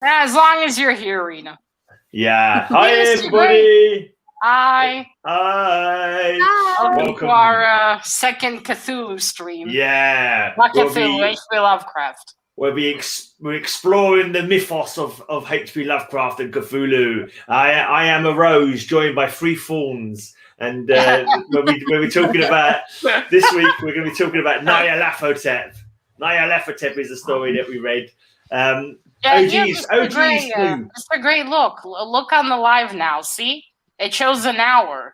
Yeah, as long as you're here, Rina. Yeah. Hi, everybody. Hi. Welcome to our second Cthulhu stream. Yeah. Not Cthulhu, H.P. Lovecraft. We're exploring the mythos of H.P. Lovecraft and Cthulhu. I am a rose joined by 3 fawns. And when we're talking about this week, we're going to be talking about Nyarlathotep. Nyarlathotep is the story that we read. It's a great look. Look on the live now. See, it shows an hour.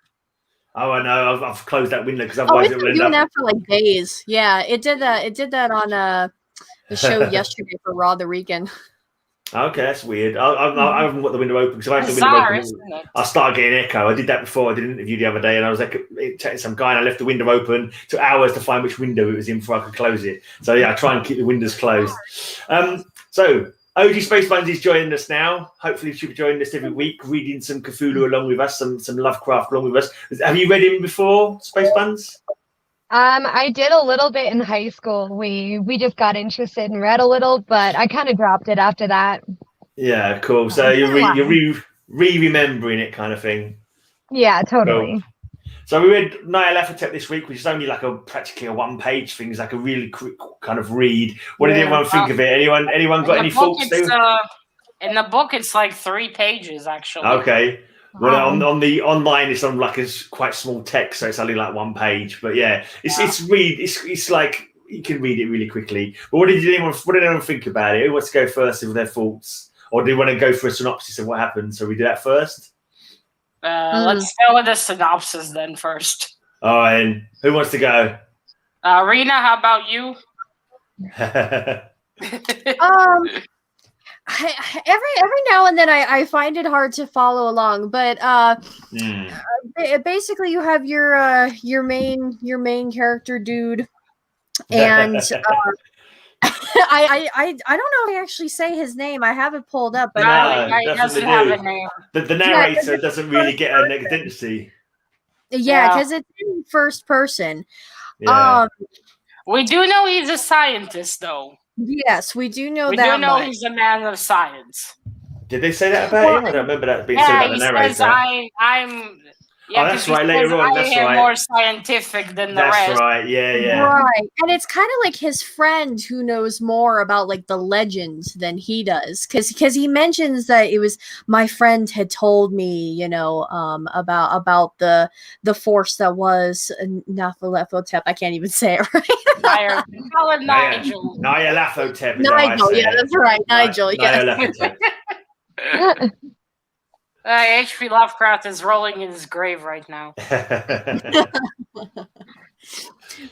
Oh, I know. I've closed that window because otherwise it will end up. That for like days. Yeah, it did that. It did that on the show yesterday for Raw the Weekend. Okay, that's weird. I haven't got the window open because if I had the window open, I started getting echo. I did that before. I did an interview the other day, and I was like, some guy, and I left the window open. It took hours to find which window it was in before I could close it. So yeah, I try and keep the windows closed. So OG spacebunzz is joining us now. Hopefully, she'll be joining us every week, reading some Cthulhu along with us, some Lovecraft along with us. Have you read him before, spacebunzz? I did a little bit in high school. We just got interested and read a little, but I kind of dropped it after that. Yeah, cool. So you're remembering it, kind of thing. Yeah, totally. Cool. So we read Nyarlathotep this week, which is only like practically a 1-page thing. It's like a really quick kind of read. What did everyone think of it? Anyone got any thoughts? In the book, it's like 3 pages actually. Okay. Well, on the online, it's on like a quite small text, so it's only like 1 page. But yeah, it's like you can read it really quickly. But what did anyone think about it? Who wants to go first with their thoughts, or do you want to go for a synopsis of what happened? So we do that first. Let's go with the synopsis then first. All right, who wants to go? Rina, how about you? Every now and then I find it hard to follow along, but basically you have your main character dude, and I don't know if I actually say his name. I have it pulled up, but he doesn't have a name. The narrator doesn't really get an identity. Yeah, because it's in first person. Yeah. We do know he's a scientist, though. Yes, we do know that. We do know he's a man of science. Did they say that about him? I don't remember that being said about the narrator. Says, I'm. Yeah, that's right. Later on, that's right. More scientific than the rest. That's right. Yeah. Right, and it's kind of like his friend who knows more about like the legends than he does, because he mentions that it was my friend had told me, about the force that was Nyarlathotep. I can't even say it right. Call it Nigel. Nyarlathotep. Nigel. Yeah, that's right. Nigel. Yeah. H.P. Lovecraft is rolling in his grave right now.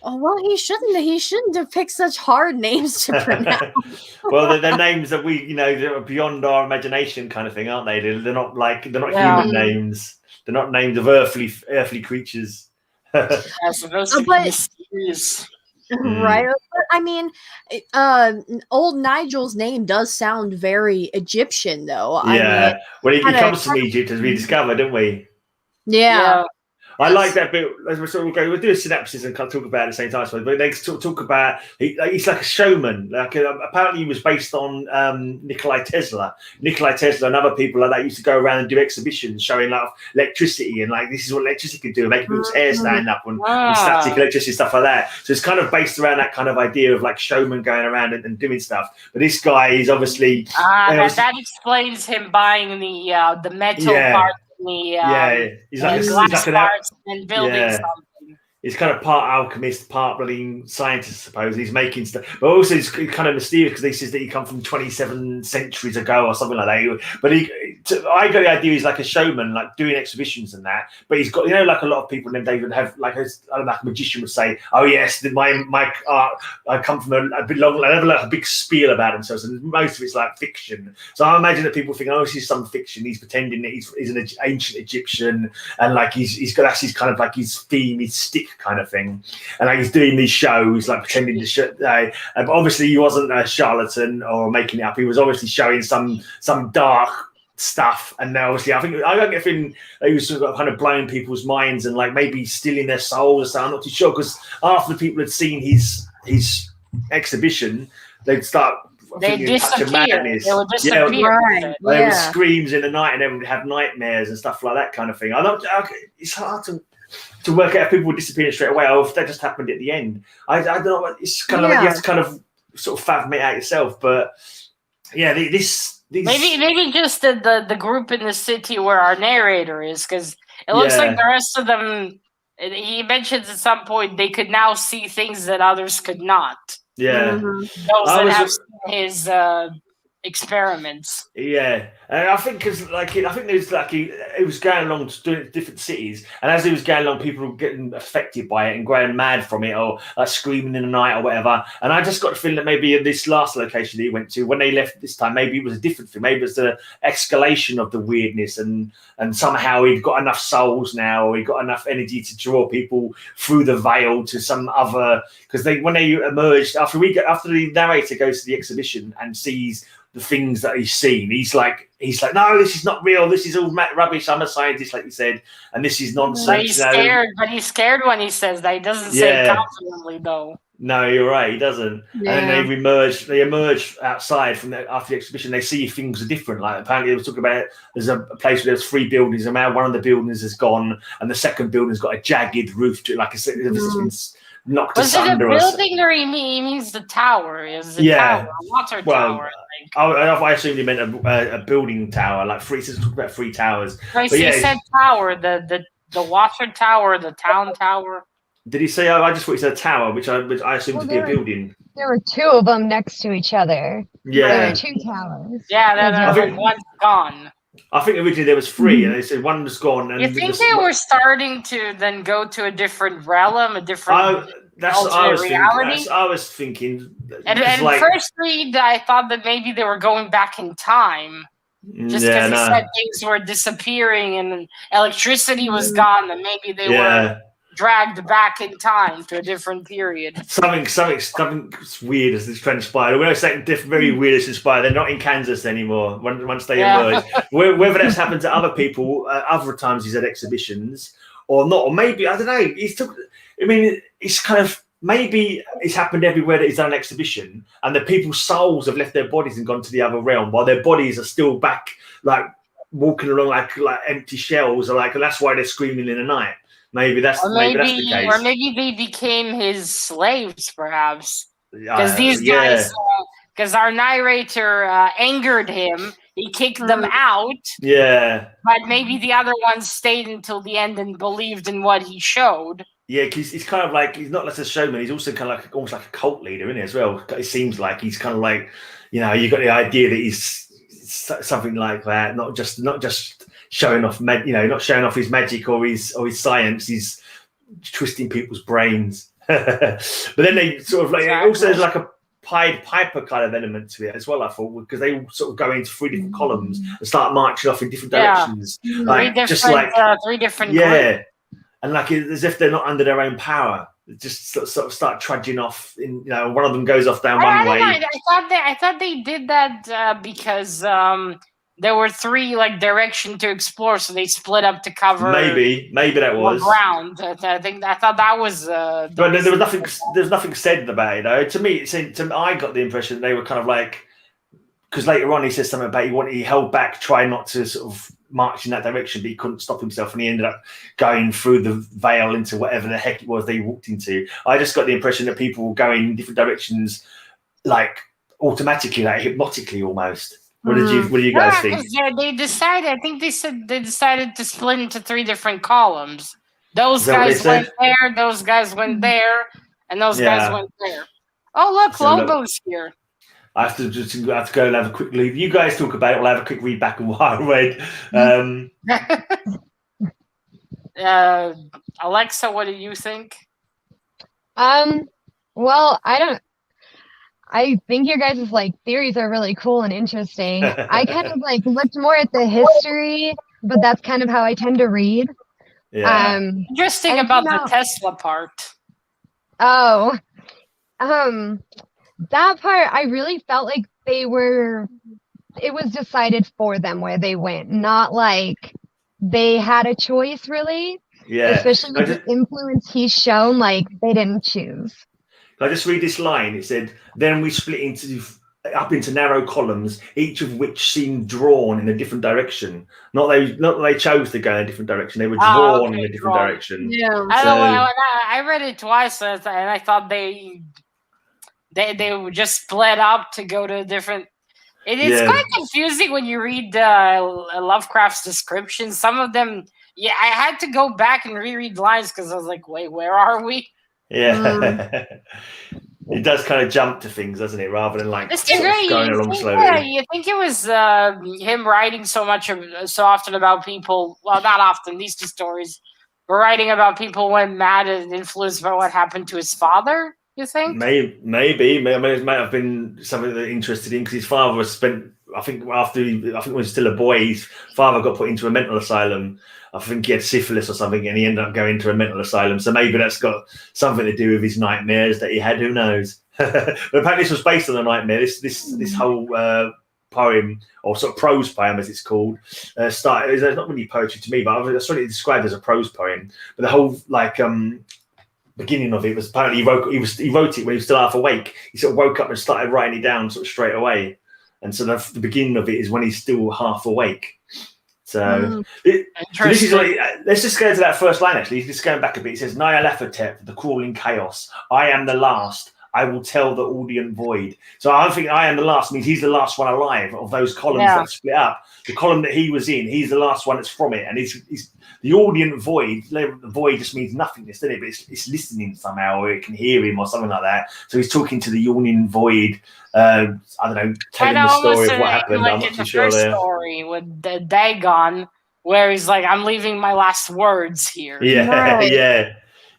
Oh well, he shouldn't have picked such hard names to pronounce. Well, they're names that that are beyond our imagination, kind of thing, aren't they? They're not human names. They're not names of earthly creatures. Supposed to be mysterious. Right. But, I mean, old Nigel's name does sound very Egyptian, though. Yeah. Well, he comes from Egypt, as we discovered, didn't we? Yeah. I like that bit. We'll do a synopsis and talk about it at the same time. But they talk about he's like a showman. Apparently, he was based on Nikola Tesla. Nikola Tesla and other people like that used to go around and do exhibitions showing like electricity and like this is what electricity can do, making people's hair stand up and static electricity, stuff like that. So it's kind of based around that kind of idea of like showman going around and doing stuff. But this guy is obviously that explains him buying the metal part. He's like and building something. He's kind of part alchemist, part bloody scientist, I suppose. He's making stuff, but also he's kind of mysterious because he says that he come from 27 centuries ago or something like that. But I got the idea he's like a showman, like doing exhibitions and that. But he's got, like a lot of people named David have like a magician would say, "Oh yes, my art. I come from a bit long. I have like a big spiel about themselves, and most of it's like fiction. So I imagine that people think, oh, this is some fiction. He's pretending that he's an ancient Egyptian, and like he's got that's his kind of like his theme, his stick kind of thing, and like he's doing these shows, like pretending to but obviously he wasn't a charlatan or making it up. He was obviously showing some dark stuff, and obviously I don't get a feeling that he was sort of kind of blowing people's minds and like maybe stealing their souls or something. I'm not too sure, because after the people had seen his exhibition, they'd start they disappear. They would disappear. Right. There was screams in the night, and they would have nightmares and stuff like that kind of thing. It's hard to work out if people were disappearing straight away, or if that just happened at the end. I don't know. It's kind of like you have to kind of sort of fathom it out yourself. But yeah, these maybe just the group in the city where our narrator is, because it looks like the rest of them. He mentions at some point they could now see things that others could not. Yeah, those that have seen his experiments. Yeah, and I think because I think there's he was going along to different cities, and as he was going along, people were getting affected by it and going mad from it, or like screaming in the night or whatever. And I just got the feeling that maybe in this last location that he went to, when they left this time, maybe it was a different thing. Maybe it was the escalation of the weirdness, and somehow he'd got enough souls now, or he got enough energy to draw people through the veil to some other. Because when they emerged after the narrator goes to the exhibition and sees the things that he's seen, he's like, no, this is not real. This is all rubbish. I'm a scientist, like you said, and this is nonsense. But he's scared. But he's scared when he says that. He doesn't say confidently, though. No, you're right. He doesn't. Yeah. And then they emerge outside from after the exhibition. They see things are different. Like apparently, they were talking about there's a place where there's 3 buildings, and now one of the buildings is gone, and the second building's got a jagged roof to it, like I said, it's knocked asunder. Was it a building, or he means the tower? Is the tower a water tower? I assumed he meant a building tower, like 3. Since talking about 3 towers. He said tower, the water tower, the town tower. Did he say? I just thought he said a tower, which I assumed to be a building. There were 2 of them next to each other. Yeah, there were 2 towers. Yeah, one's gone. I think originally there was 3, and they said one was gone. And you think they were starting to then go to a different realm, a different reality? I was thinking. And first read, I thought that maybe they were going back in time. Just because he said things were disappearing and electricity was gone, and maybe they were dragged back in time to a different period. Something weird has transpired. When I say very weird has transpired, they're not in Kansas anymore. Once they emerge, whether that's happened to other people, other times he's at exhibitions or not, or maybe I don't know. It's kind of maybe it's happened everywhere that he's done an exhibition, and the people's souls have left their bodies and gone to the other realm, while their bodies are still back, like walking along like empty shells, or and that's why they're screaming in the night. Maybe that's the case. Or maybe they became his slaves, perhaps. Because these guys, because our narrator angered him, he kicked them out. Yeah. But maybe the other ones stayed until the end and believed in what he showed. Yeah, because he's kind of like, he's not just a showman, he's also kind of like almost like a cult leader, isn't he, as well? It seems like he's kind of like, you got the idea that he's something like that, not just showing off, not showing off his magic or his science. He's twisting people's brains. But then they sort of also there's like a Pied Piper kind of element to it as well, I thought, because they all sort of go into 3 different columns and start marching off in different directions. 3 different groups. And like as if they're not under their own power. They just sort of start trudging off. One of them goes off down one way. I thought they did that because there were 3 direction to explore, so they split up to cover. Maybe that was ground. I thought that was. But there was nothing. There's nothing said about it though. To me, I got the impression they were kind of like, because later on he says something about he held back, trying not to sort of march in that direction, but he couldn't stop himself, and he ended up going through the veil into whatever the heck it was they walked into. I just got the impression that people were going in different directions, like automatically, like hypnotically almost. What did you guys think? They decided. I think they said they decided to split into 3 different columns. Those guys went there. Those guys went there, and those guys went there. Oh look, Lobo's here. I have to go and have a quick leave. You guys talk about it. We'll have a quick read back on what I read. Alexa, what do you think? Well, I think your guys' theories are really cool and interesting. I kind of looked more at the history, but that's kind of how I tend to read. Yeah. Interesting about the Tesla part. Oh, that part I really felt like it was decided for them where they went, not like they had a choice really. Yeah. Especially with the influence he's shown, they didn't choose. I just read this line. It said, "Then we split into up into narrow columns, each of which seemed drawn in a different direction. Not that they chose to go in a different direction; they were drawn in a different direction. Yeah. I read it twice, and I thought they just split up to go to different. It's quite confusing when you read Lovecraft's descriptions. Some of them, I had to go back and reread lines because I was like, wait, where are we? Yeah. It does kind of jump to things, doesn't it? Rather than like sort of going along slowly. Yeah, you think it was him writing so often about people. Well, not often. These two stories were writing about people when mad and influenced by what happened to his father. You think? Maybe. It might have been something that interested him because his father was spent. I think when he was still a boy, his father got put into a mental asylum. I think he had syphilis or something, and he ended up going to a mental asylum. So maybe that's got something to do with his nightmares that he had. Who knows? But apparently, this was based on a nightmare. This whole poem, or sort of prose poem, as it's called, started. It's not really poetry to me, but I saw it described as a prose poem. But the whole beginning of it was apparently he wrote it when he was still half awake. He sort of woke up and started writing it down sort of straight away. And so the beginning of it is when he's still half awake. So, so this is like, let's just go to that first line. Actually, just going back a bit. It says, "Nyarlathotep, the crawling chaos. I am the last. I will tell the audient void." So I'm thinking, I am the last means he's the last one alive of those columns that split up. The column that he was in, he's the last one that's from it, and he's the audient void. The void just means nothingness, doesn't it? But it's listening somehow, or it can hear him, or something like that. So he's talking to the yawning void. I don't know, telling the story of what happened. Like I'm not in too sure there. Story with the Dagon, where he's like, "I'm leaving my last words here." Yeah.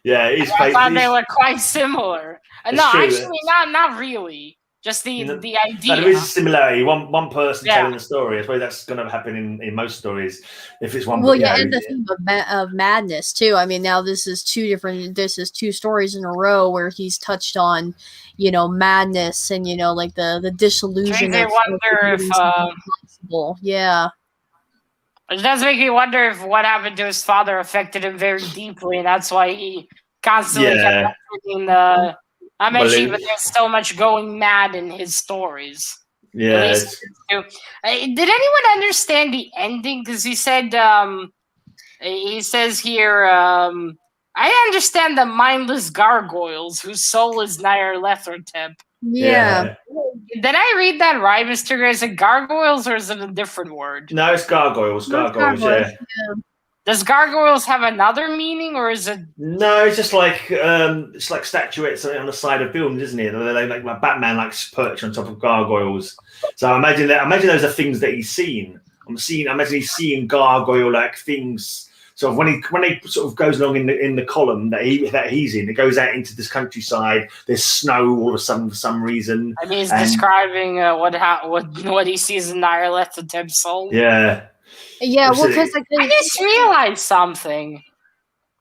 I thought they were quite similar. No, true. Actually, not really. Just the idea. No, there is a similarity. One person telling the story. I suppose that's going to happen in most stories. If it's one. Well, and the theme of madness too. I mean, now this is two stories in a row where he's touched on, madness and like the disillusion. I wonder if possible. Yeah. It does make me wonder if what happened to his father affected him very deeply, and that's why he constantly kept reading the. But there's so much going mad in his stories. Yeah. Did anyone understand the ending? Because he said, he says here, I understand the mindless gargoyles whose soul is Nyarlathotep. Yeah. Did I read that right, Mr. Gray? Is it gargoyles or is it a different word? No, it's gargoyles. Gargoyles, yeah. Does gargoyles have another meaning, or is it? No, it's just like statuettes on the side of buildings, isn't it? They like Batman likes perch on top of gargoyles. So I imagine those are things that he's seen. I imagine he's seeing gargoyle like things. So when he sort of goes along in the column that he's in, it goes out into this countryside. There's snow all of a sudden for some reason. I mean, he's describing what he sees in Nyarlathotep's soul. Yeah. Yeah, well, because I just realized something.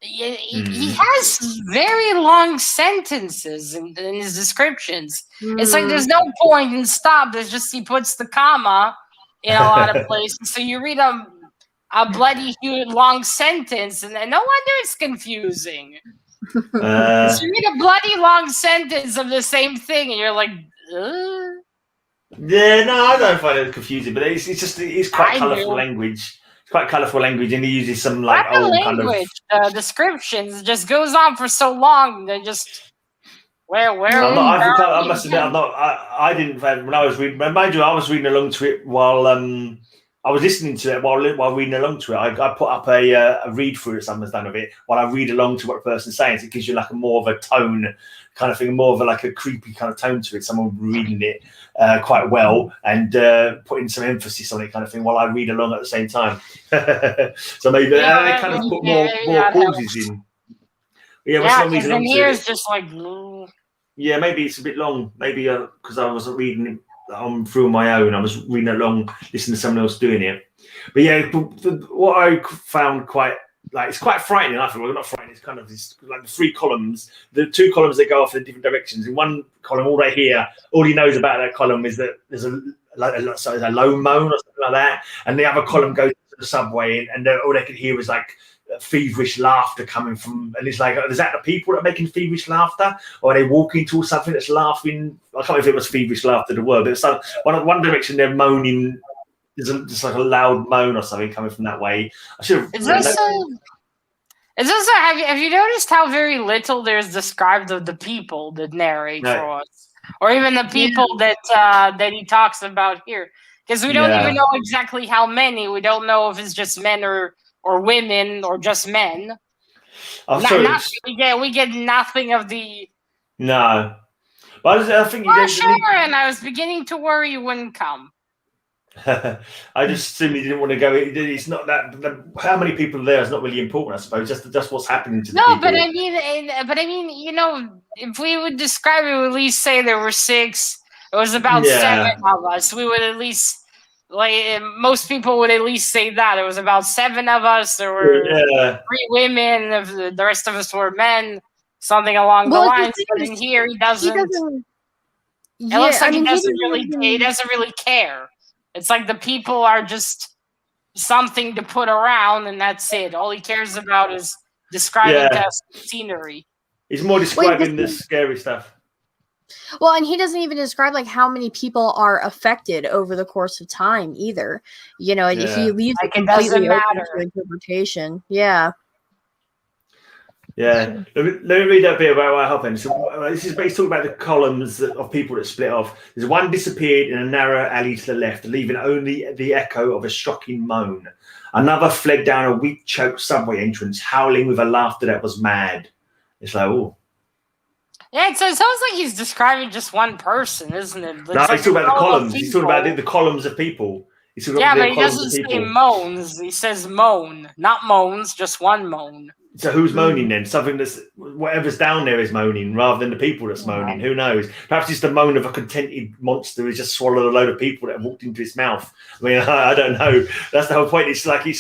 He has very long sentences in his descriptions. It's like there's no point in stop. There's just he puts the comma in a lot of places. So you read a bloody huge long sentence, and no wonder it's confusing. So you read a bloody long sentence of the same thing, and you're like, ugh. Yeah, no, I don't find it confusing, but it's quite colourful language. It's quite colourful language, and he uses some like old language. Kind of descriptions just goes on for so long. They just where I must admit, I didn't. When I was reading, mind you, I was reading along to it while I was listening to it while reading along to it. I put up a read through that someone's done of it while I read along to what the person's saying. So it gives you like a more of a tone kind of thing, more of a creepy kind of tone to it. Someone reading it quite well and putting some emphasis on it kind of thing while I read along at the same time. So maybe they kind of put more pauses in. Yeah, because in here it's just like... Yeah, maybe it's a bit long. Maybe because I wasn't reading it through my own. I was reading along, listening to someone else doing it. But yeah, what I found it's quite frightening. I think, well, not frightening. It's kind of this, like the three columns, the two columns that go off in different directions. In one column, all he knows about that column is that there's a low moan or something like that, and the other column goes to the subway, and all they can hear is like feverish laughter coming from, and it's like, is that the people that are making feverish laughter, or are they walking towards something that's laughing? I can't remember if it was feverish laughter, the word, but it's like one direction they're moaning. There's just like a loud moan or something coming from that way. I should have. Have you noticed how very little there's described of the people that narrate for us, or even the people that he talks about here? Because we don't even know exactly how many. We don't know if it's just men or women or just men. We get nothing of the. No, but I think and I was beginning to worry you wouldn't come. I just assumed he didn't want to go. It's not that how many people are there is not really important, I suppose. Just what's happening to the people. But I mean, you know, if we would describe it, we would at least say there were 6. It was about 7 of us. We would at least, like, most people would at least say that it was about 7 of us. There were 3 women. The rest of us were men. Something along the lines. But in here, he doesn't. It looks like he doesn't really care. It's like the people are just something to put around, and that's it. All he cares about is describing the scenery. He's more describing the scary stuff. Well, and he doesn't even describe like how many people are affected over the course of time either. You know, he leaves it completely open to interpretation. Yeah. Yeah, let me read that bit about what happened. So this is basically talking about the columns of people that split off. There's one disappeared in a narrow alley to the left, leaving only the echo of a shocking moan. Another fled down a weak-choked subway entrance, howling with a laughter that was mad. It's like, oh. Yeah, it sounds like he's describing just one person, isn't it? No, he's talking about the columns. He's talking about the columns of people. But he doesn't say moans. He says moan, not moans, just one moan. So who's moaning then? Something that's whatever's down there is moaning, rather than the people that's moaning. Who knows? Perhaps it's the moan of a contented monster who's just swallowed a load of people that have walked into his mouth. I mean, I don't know. That's the whole point. It's like you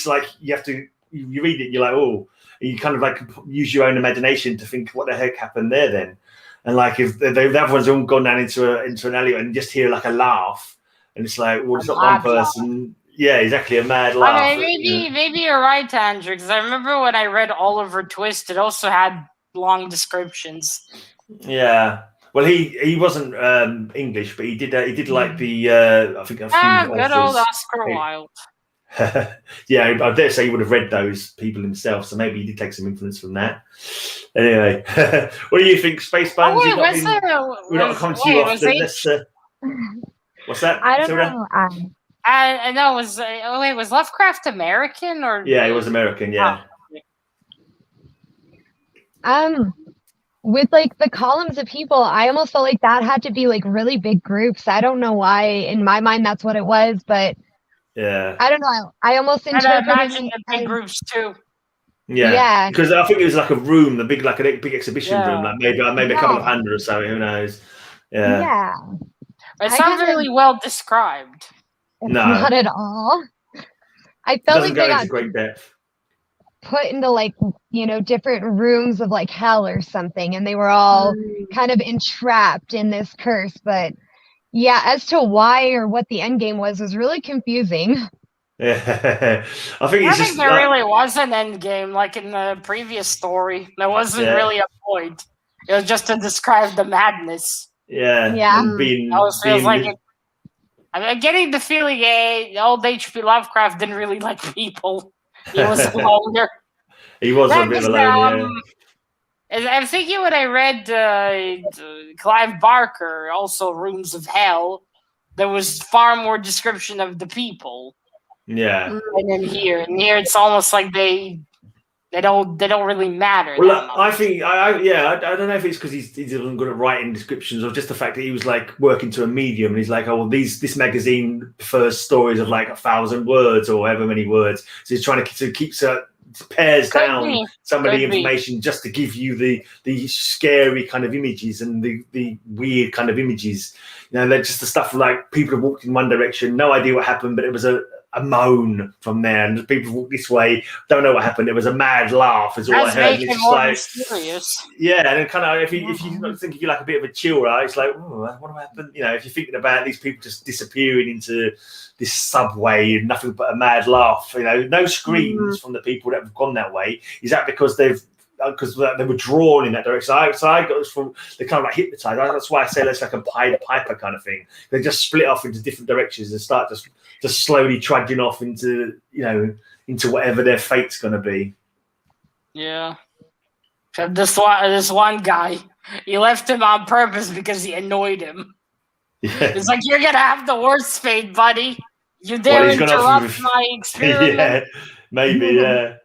have to you read it, and you're like, oh, and you kind of like use your own imagination to think what the heck happened there then. And like if the other one's all gone down into an alley and just hear like a laugh, and it's like, well, it's not one person. Yeah, exactly, a mad laugh. I mean, maybe you're right, Andrew, because I remember when I read Oliver Twist, it also had long descriptions. Yeah. Well, he wasn't English, but he did like the I think good old Oscar Wilde. Yeah, I dare say he would have read those people himself, so maybe he did take some influence from that. Anyway, what do you think, Spacebunzz? We're not coming to you often. What's that? I don't know. I know. Was Lovecraft American or? Yeah, he was American. Yeah. With like the columns of people, I almost felt like that had to be like really big groups. I don't know why. In my mind, that's what it was, but yeah, I don't know. I almost interpreted imagine the big groups too. Yeah, because I think it was like a room, a big exhibition room, like maybe a couple of hundred or so. Who knows? Yeah. It's not really well described. No, not at all. I felt like they got great depth. Put into like, you know, different rooms of like hell or something, and they were all kind of entrapped in this curse. But yeah, as to why or what the end game was really confusing. Yeah, I think there really was an end game, like in the previous story. There wasn't really a point. It was just to describe the madness. Yeah. I'm getting the feeling old H.P. Lovecraft didn't really like people. He was a loner. He was a bit alone, I'm thinking when I read Clive Barker, also Rooms of Hell, there was far more description of the people. Yeah. And then here it's almost like they don't really matter. Well, I think I don't know if it's because he's good at writing descriptions or just the fact that he was like working to a medium and he's like, oh well, this magazine prefers stories of like 1,000 words or however many words, so he's trying to keep pares down some of the information just to give you the scary kind of images and the weird kind of images. You know, they're just the stuff like people have walked in one direction, no idea what happened, but it was a a moan from there, and people walk this way. Don't know what happened. There was a mad laugh, is all I heard. Making it more mysterious. Yeah, and then kind of if you think if you like a bit of a chiller, it's like, oh, what happened? You know, if you're thinking about these people just disappearing into this subway and nothing but a mad laugh, you know, no screams from the people that have gone that way. Is that because they were drawn in that direction? So I got this from they kind of like hypnotized. That's why I say it's like a Pied Piper kind of thing. They just split off into different directions and start just slowly trudging off into, you know, into whatever their fate's going to be. Yeah. This one guy, he left him on purpose because he annoyed him. Yeah. It's like, you're gonna have the worst fate, buddy. You dare interrupt my experiment? Yeah, maybe, yeah.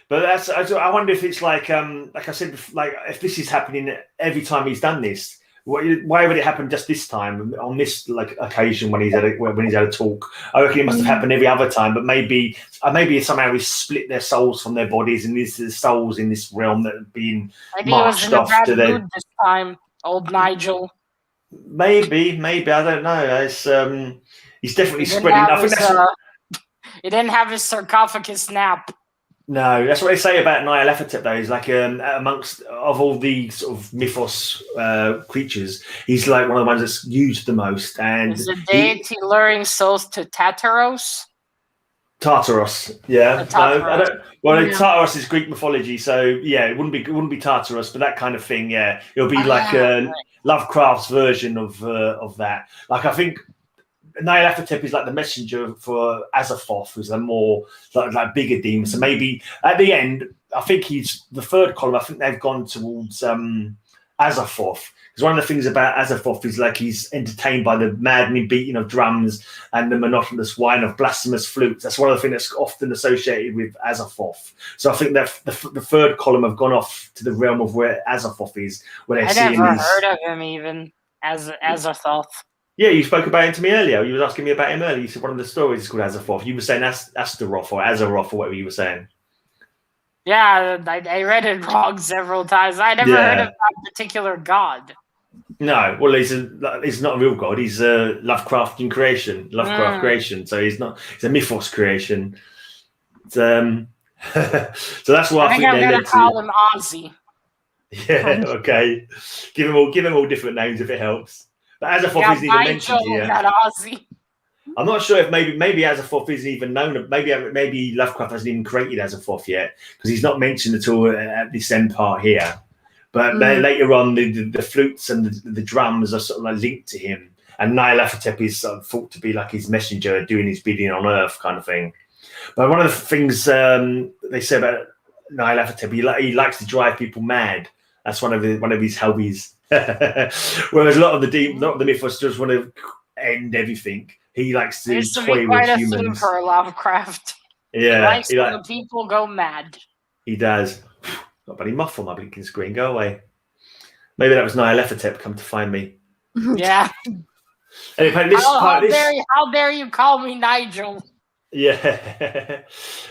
But I wonder if it's like I said, like if this is happening every time he's done this. Why would it happen just this time on this like occasion when he's had a talk? I reckon it must have happened every other time, but maybe somehow we split their souls from their bodies, and these the souls in this realm that have been marched off to their. This time, old Nigel. Maybe I don't know. It's he's definitely spreading. I think he didn't have his sarcophagus nap. No, that's what they say about Nyarlathotep, though. He's like amongst of all the sort of mythos creatures, he's like one of the ones that's used the most. And is the deity luring souls to Tartaros? Tartaros, yeah. No, I don't. Well, Tartaros is Greek mythology, so yeah, it wouldn't be Tartaros, but that kind of thing, yeah. It'll be like Lovecraft's version of that. Like I think. Nyarlathotep is like the messenger for Azathoth, who's a more like bigger demon. So maybe at the end, I think he's the third column. I think they've gone towards Azathoth, because one of the things about Azathoth is like he's entertained by the maddening beating of drums and the monotonous whine of blasphemous flutes. That's one of the things that's often associated with Azathoth. So I think that the third column have gone off to the realm of where Azathoth is, where they're seeing. I never heard of him even as Azathoth. Yeah, you spoke about him to me earlier. You were asking me about him earlier. You said one of the stories is called Azathoth. You were saying Astaroth or Azeroth or whatever you were saying. Yeah, I read it wrong several times. I never heard of that particular god. No, well, he's not a real god. He's a Lovecraftian creation. Creation. So he's a mythos creation. So that's why I think I'm going to call him Ozzy. Yeah, okay. Give him all different names if it helps. But Azathoth isn't even mentioned here. I'm not sure if maybe Azathoth isn't even known. Maybe Lovecraft hasn't even created Azathoth yet, because he's not mentioned at all at this end part here. But later on, the flutes and the drums are sort of like linked to him, and Nyarlathotep is thought to be like his messenger, doing his bidding on Earth, kind of thing. But one of the things they say about Nyarlathotep, he likes to drive people mad. That's one of his hobbies. Whereas a lot of the mythos just want to end everything. He likes to toy with humans. Theme for Lovecraft. Yeah, he likes when the people go mad. He does. Got a bloody muff on my blinking screen. Go away. Maybe that was Nyarlathotep come to find me. Yeah. Anyway, how dare you call me Nigel? Yeah.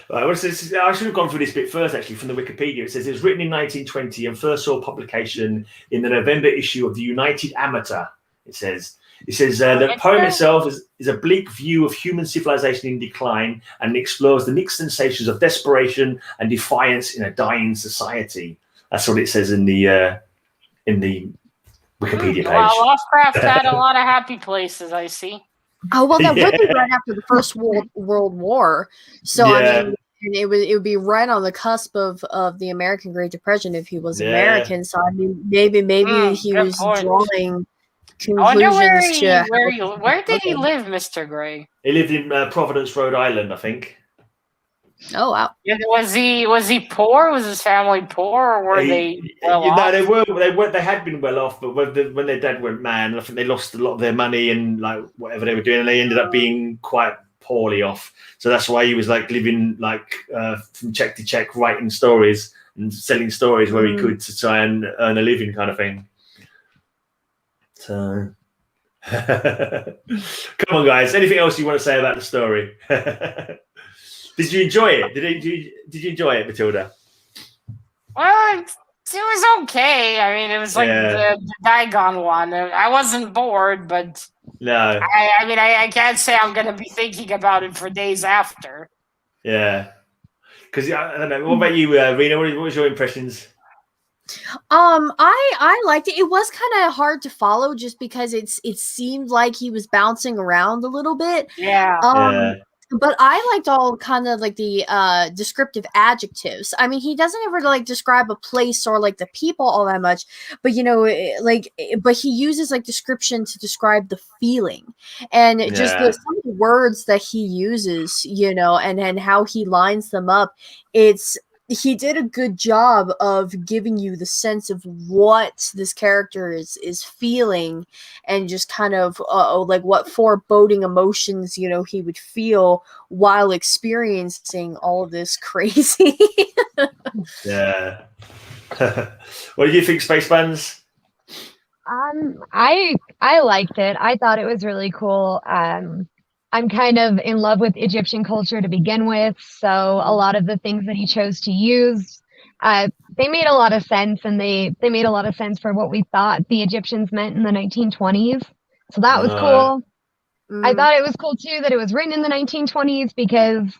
Right, I should have gone through this bit first, actually, from the Wikipedia. It says it was written in 1920 and first saw publication in the November issue of the United Amateur. It says the poem itself is a bleak view of human civilization in decline and explores the mixed sensations of desperation and defiance in a dying society. That's what it says in the Wikipedia page. Well, Lovecraft had a lot of happy places, I see. Oh, well, that would be right after the First World War. So, I mean, it would be right on the cusp of the American Great Depression if he was American. So, I mean, maybe he was drawing conclusions where did he live, Mr. Gray? He lived in Providence, Rhode Island, I think. Oh, wow. Yeah, was he poor? Was his family poor, or were they well off? No, they had been well off, but when their dad went mad, I think they lost a lot of their money and like whatever they were doing, and they ended up being quite poorly off. So that's why he was like living like from check to check, writing stories and selling stories where he could to try and earn a living, kind of thing. So, come on, guys. Anything else you want to say about the story? Did you enjoy it? Did you enjoy it, Matilda? Well, it was okay. I mean, it was like the Diagon one. I wasn't bored, but No. I mean, I can't say I'm going to be thinking about it for days after. Yeah. Because I don't know. What about you, Rena? What was your impressions? I liked it. It was kind of hard to follow just because it seemed like he was bouncing around a little bit. Yeah. But I liked all kind of like the descriptive adjectives. I mean, he doesn't ever like describe a place or like the people all that much, but but he uses like description to describe the feeling and just some of the words that he uses, and how he lines them up. He did a good job of giving you the sense of what this character is feeling, and just kind of like what foreboding emotions he would feel while experiencing all of this crazy. Yeah. What did you think, spacebunzz? I liked it. I thought it was really cool. I'm kind of in love with Egyptian culture to begin with, so a lot of the things that he chose to use, they made a lot of sense, and they made a lot of sense for what we thought the Egyptians meant in the 1920s. So that was cool. I thought it was cool too that it was written in the 1920s, because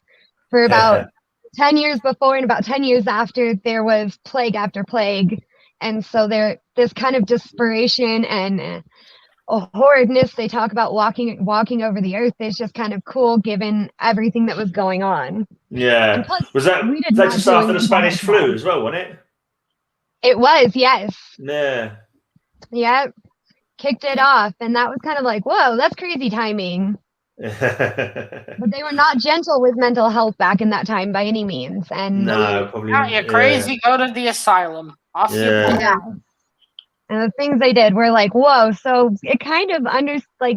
for about 10 years before and about 10 years after, there was plague after plague, and so this kind of desperation and horridness they talk about walking over the earth is just kind of cool given everything that was going on. Yeah. Plus, was that just after the Spanish flu as well, wasn't it? It was, yes. Yeah. Yep. Kicked it off, and that was kind of like, whoa, that's crazy timing. But they were not gentle with mental health back in that time by any means. And no, probably. You're crazy. Go to the asylum. Off you go. And the things they did were like, whoa. So it kind of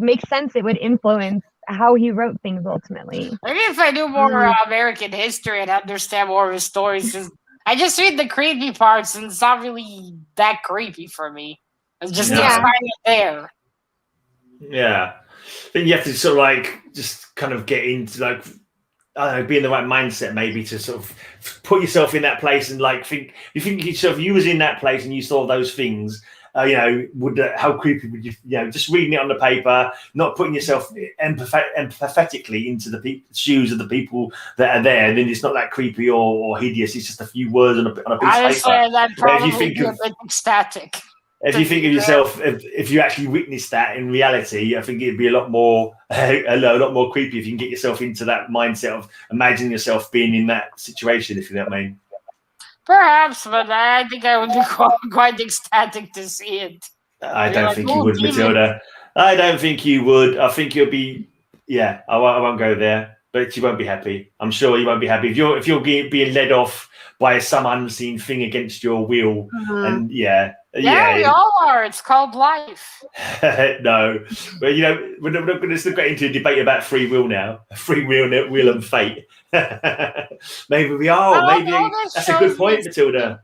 makes sense. It would influence how he wrote things ultimately. Maybe if I knew more American history and understand more of his stories, I just read the creepy parts, and it's not really that creepy for me. It's just kind of there. Yeah, then you have to sort of like just kind of get into like, I don't know, be in the right mindset maybe to sort of put yourself in that place and like think yourself, you was in that place and you saw those things. How creepy would you? Just reading it on the paper, not putting yourself empathetically into the shoes of the people that are there. Then it's not that creepy or hideous. It's just a few words on a piece of paper. That probably be a bit ecstatic. If you think of yourself, if you actually witnessed that in reality, I think it'd be a lot more creepy if you can get yourself into that mindset of imagining yourself being in that situation. If you know what I mean. Perhaps, but I think I would be quite ecstatic to see it. I don't think you would, Matilda. I don't think you would. I think you'll be. Yeah, I won't go there, but you won't be happy. I'm sure you won't be happy if you're being led off by some unseen thing against your will. And we all are. It's called life. No, but we're not going to get into a debate about free will now. Free will and fate. Maybe we are. Maybe that's a good point, Matilda.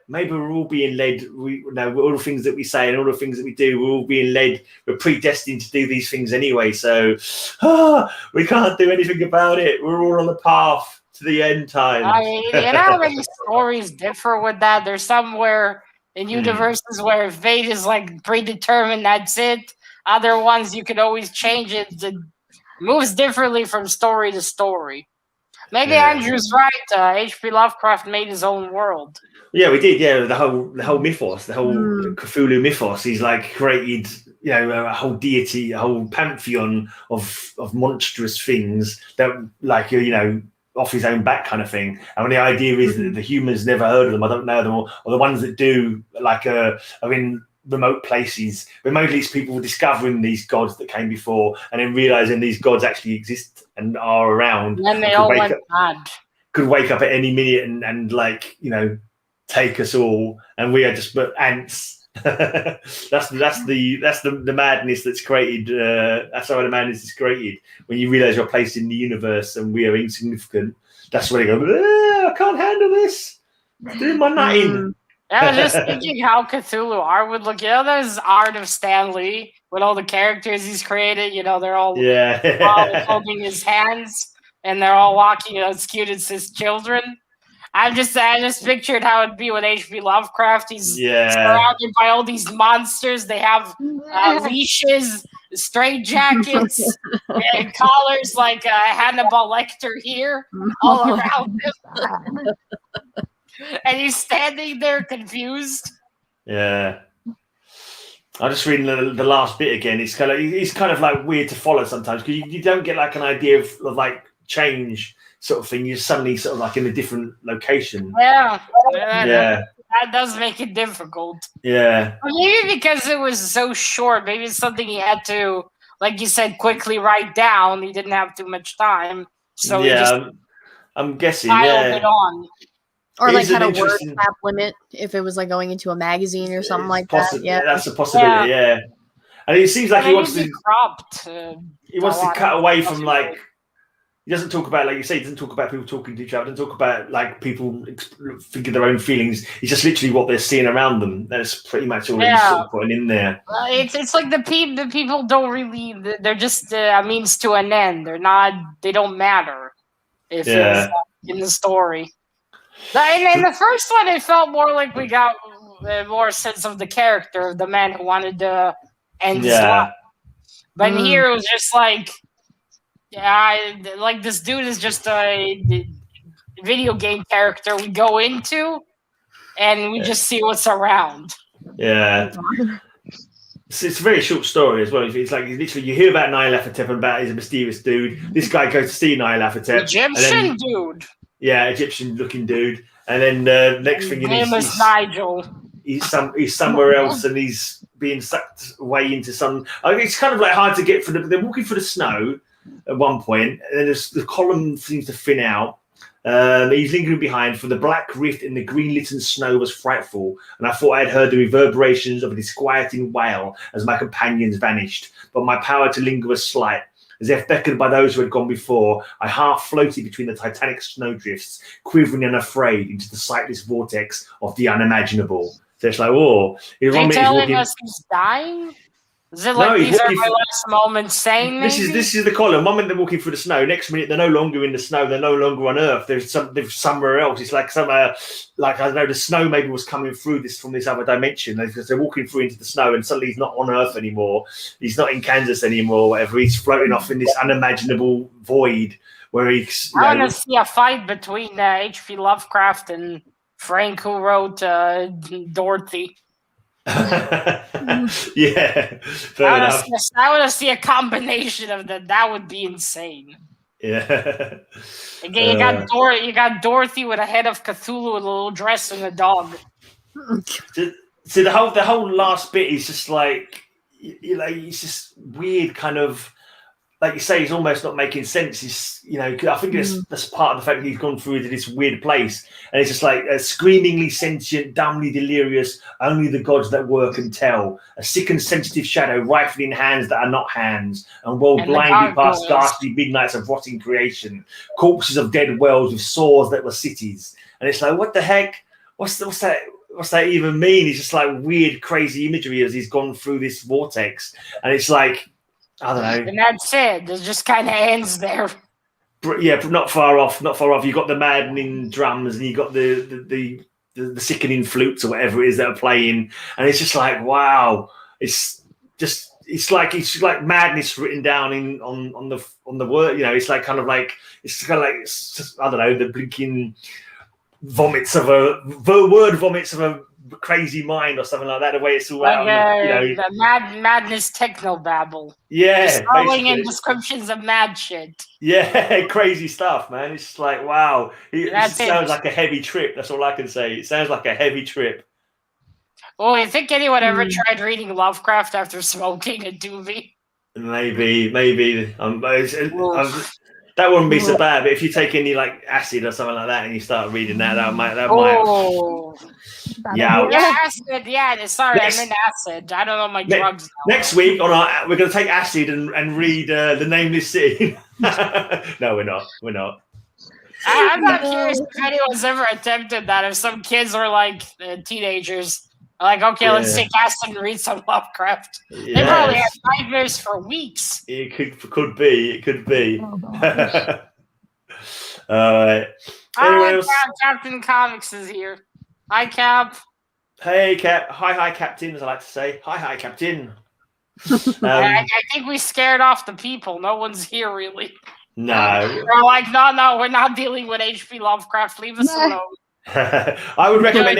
Maybe we're all being led. All the things that we say and all the things that we do, we're all being led. We're predestined to do these things anyway. So we can't do anything about it. We're all on the path to the end time. How many stories differ with that? There's somewhere in universes where fate is like predetermined. That's it. Other ones you can always change it. It moves differently from story to story. Maybe Andrew's right. H.P. Lovecraft made his own world. Yeah, we did. Yeah, the whole mythos, the whole Cthulhu mythos. He's like created, a whole deity, a whole pantheon of monstrous things that, like, off his own back kind of thing. And the idea is that the humans never heard of them. I don't know them, or the ones that do, like, are in remote places. Remotely, people were discovering these gods that came before, and then realizing these gods actually exist and are around. And they all went mad. Could wake up at any minute and like, take us all, and we are just but ants. that's the madness that's created. That's how the madness is created when you realize your place in the universe and we are insignificant. That's when you go, I can't handle this. Doing my nutting. I was just thinking how Cthulhu art would look. There's art of Stan Lee with all the characters he's created. They're all holding his hands and they're all walking. It's cute. It's his children. I just pictured how it'd be with H.P. Lovecraft. He's surrounded by all these monsters. They have leashes, straitjackets, and collars like Hannibal Lecter here, all around him. And he's standing there confused. Yeah. I'm just reading the last bit again. It's kind of like weird to follow sometimes because you don't get like an idea of like change sort of thing. You're suddenly sort of like in a different location. Yeah. That does make it difficult. Yeah. Maybe because it was so short. Maybe it's something he had to, like you said, quickly write down. He didn't have too much time. So I'm guessing. Piled it on. Or like had a word cap limit if it was like going into a magazine or something like that. Yeah, that's a possibility. Yeah, and it seems like he wants to cut away from like. He doesn't talk about, like you say, he doesn't talk about people talking to each other. Doesn't talk about like people thinking their own feelings. It's just literally what they're seeing around them. That's pretty much all he's sort of putting in there. It's like the people don't really. They're just a means to an end. They're not. They don't matter. If it's in the story. In the first one, it felt more like we got more sense of the character of the man who wanted to end his life. But here it was just like, like this dude is just a video game character we go into, and we just see what's around. Yeah. It's a very short story as well. It's like literally you hear about Nyarlathotep and about he's a mysterious dude. This guy goes to see Nyarlathotep. Egyptian dude. Yeah, Egyptian-looking dude. And then next thing his name is Nigel. He's somewhere else, and he's being sucked away into some. It's kind of like hard to get through. They're walking through the snow at one point, and then the column seems to thin out. He's lingering behind, for the black rift in the green-litten snow was frightful, and I thought I had heard the reverberations of a disquieting wail as my companions vanished. But my power to linger was slight. As if beckoned by those who had gone before, I half floated between the titanic snowdrifts, quivering and afraid into the sightless vortex of the unimaginable. So it's like, whoa. They telling us he's dying? Is it like these are my last moments saying this is the column. One minute they're walking through the snow, next minute they're no longer in the snow, they're no longer on Earth. They're somewhere else. It's like like I don't know, the snow maybe was coming through from this other dimension. They're walking through into the snow, and suddenly he's not on Earth anymore. He's not in Kansas anymore, or whatever. He's floating off in this unimaginable void where he's. I want to see a fight between H.P. Lovecraft and Frank, who wrote Dorothy. Yeah, I want to see a combination of that. That would be insane. Yeah. Again, you got Dorothy with a head of Cthulhu with a little dress and a dog. So the whole last bit is just like, it's just weird, kind of. Like you say, he's almost not making sense. He's, I think that's part of the fact that he's gone through to this weird place, and it's just like a screamingly sentient, dumbly delirious. Only the gods that work can tell. A sick and sensitive shadow rifling hands that are not hands, and whirled blindly past ghastly midnights of rotting creation, corpses of dead worlds with sores that were cities. And it's like, what the heck? What's that? What's that even mean? It's just like weird, crazy imagery as he's gone through this vortex, and it's like. I don't know. And that's it. It just kind of ends there. Yeah, not far off. You got the maddening drums, and you got the sickening flutes or whatever it is that are playing, and it's just like, wow. It's like madness written down on the word. It's like kind of like I don't know, the blinking vomits of a crazy mind or something like that. The way it's all out, the madness techno babble. Yeah, throwing in descriptions of mad shit. Yeah, crazy stuff, man. It's just like, wow. It sounds like a heavy trip. That's all I can say. It sounds like a heavy trip. Well, you think anyone ever tried reading Lovecraft after smoking a doobie? Maybe. That wouldn't be so bad, but if you take any like acid or something like that and you start reading that might. Yeah, acid. Yeah, sorry, I meant acid. I don't know my drugs. Next week we're going to take acid and read The Nameless City. No, we're not. I'm not curious if anyone's ever attempted that. If some kids or like teenagers. Like, okay, let's take acid and read some Lovecraft. They probably had nightmares for weeks. It could be. Oh, All right. Anyone else? Captain Comics is here. Hi, Cap. Hey, Cap. Hi, Captain, as I like to say. Hi, Captain. I think we scared off the people. No one's here, really. No. We're like, no, we're not dealing with H.P. Lovecraft. Leave us alone. I would recommend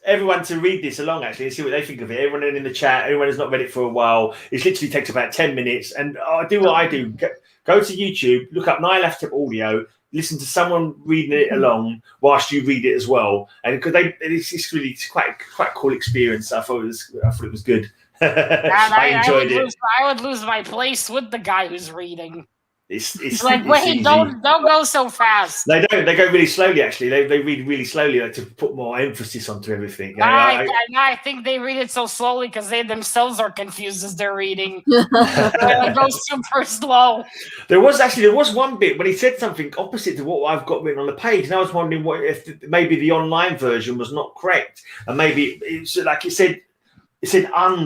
everyone to read this along, actually, and see what they think of it. Everyone in the chat, everyone who's not read it for a while, it literally takes about 10 minutes. And do what I do. Go to YouTube, look up Nyarlathotep audio, listen to someone reading it along whilst you read it as well. And because it's quite a cool experience. I thought it was good. I enjoyed it. I would lose my place with the guy who's reading. It's like, wait, don't go so fast. They don't. They go really slowly. Actually, they read really slowly, like, to put more emphasis onto everything. I think they read it so slowly because they themselves are confused as they're reading. It goes super slow. There was one bit when he said something opposite to what I've got written on the page, and I was wondering if maybe the online version was not correct, and maybe it's like it said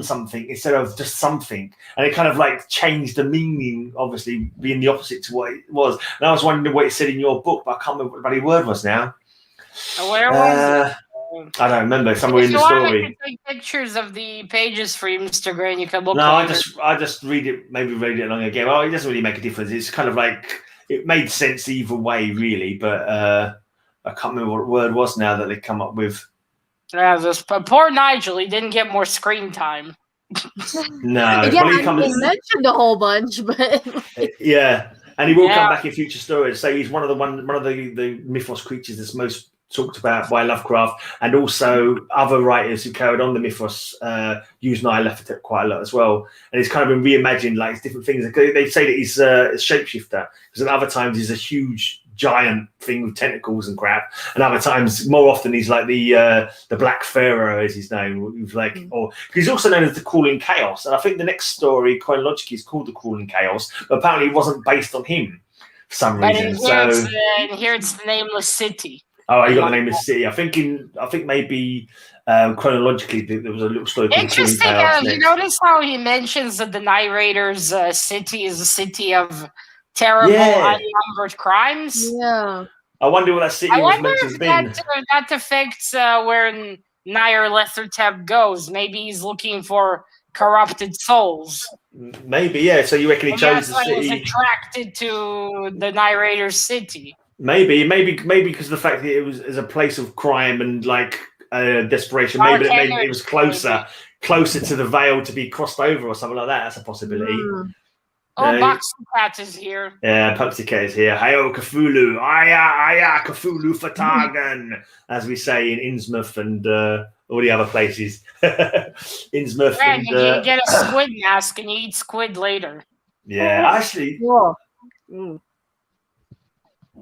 something instead of just something, and it kind of like changed the meaning, obviously being the opposite to what it was. And I was wondering what it said in your book, but I can't remember what the bloody word was now. Where was it? I don't remember. Somewhere in the story. I can take pictures of the pages for you, Mr. Gray, and you can look. No, I just read it. Maybe read it along again. Well, it doesn't really make a difference. It's kind of like it made sense either way, really. But I can't remember what the word was now that they come up with. Yeah, this poor Nigel. He didn't get more screen time. No, yeah, he mentioned a whole bunch, but yeah, and he will come back in future stories. So he's one of the mythos creatures that's most talked about by Lovecraft, and also other writers who carried on the mythos use Nyarlathotep quite a lot as well. And it's kind of been reimagined, like it's different things. They say that he's a shapeshifter, because at other times he's a huge giant thing with tentacles and crap, and other times, more often, he's like the Black Pharaoh, is his name. He's like, or he's also known as the Crawling Chaos. And I think the next story chronologically is called the Crawling Chaos, but apparently it wasn't based on him for some reason. Here it's the Nameless City. Oh, you got the Nameless City. I think maybe chronologically there was a little story. Interesting. You notice how he mentions that the narrator's city is a city of terrible, unnumbered crimes. Yeah. I wonder what that city was meant to have been. That affects where Nyarlathotep goes. Maybe he's looking for corrupted souls. Maybe, yeah. So you reckon he chose the city? He's attracted to the narrator's city. Maybe because of the fact that it was as a place of crime and like desperation. Maybe it was closer to the veil to be crossed over or something like that. That's a possibility. Oh, Boxycat is here. Yeah, Boxycat is here. Hayo Cthulhu, Aya Cthulhu Fatagan, as we say in Innsmouth and all the other places. Innsmouth. Yeah, and you get a squid mask and you eat squid later. Yeah, actually.